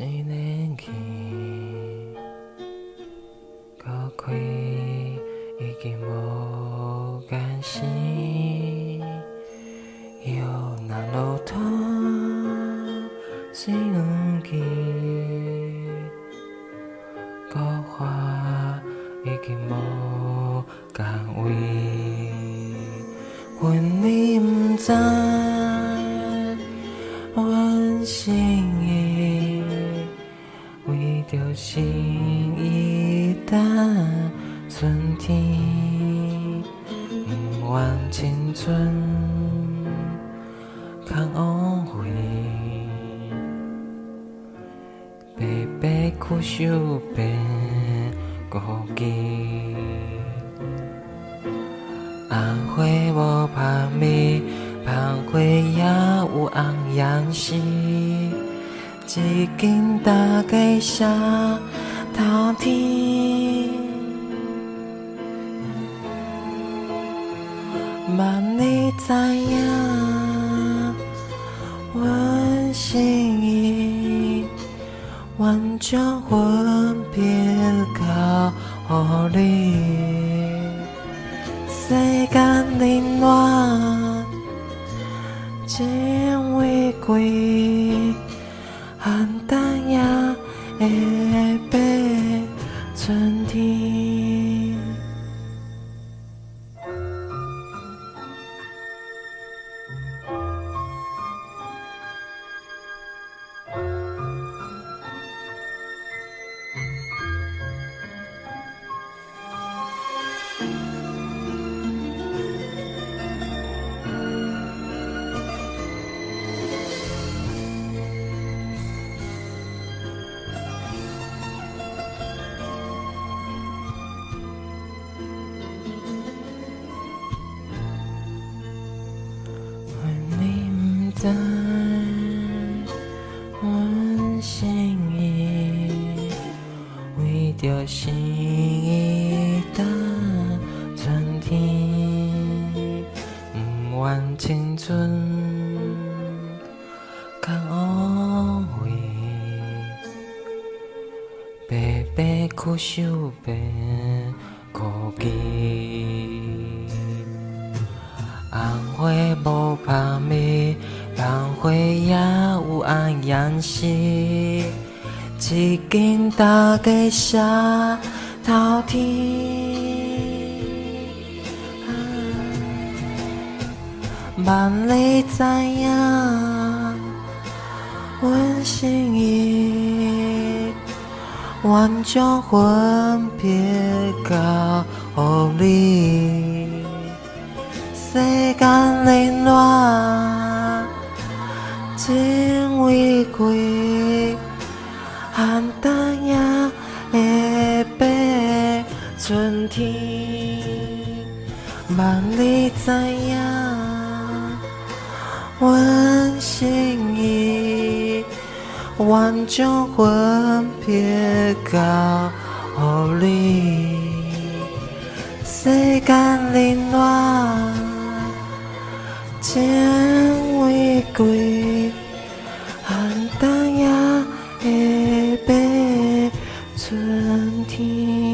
一年去，搁开已经无关系，又那路途是远去，搁花已经无共位，阮你不知。阮心意，为着心意等春天，不愿青春空枉费，白白苦守变孤寂。红花无香味。香花也有红颜时，一间大家写头天。万你知影，阮心意，愿将分别交予你。世间冷暖。情为贵，寒淡也会变春天。知阮心意，为着心意等春天，不愿青春空枉费，白白苦守变孤寂。红花无香味，香花也有红颜时，一间大家写头天。万你知影，阮心意，愿将分别交予你。世间冷暖，情为贵，寒淡也会变春天。万你知影，阮心意，愿将分别交予你。世间冷暖。情为贵，寒淡也会变春天。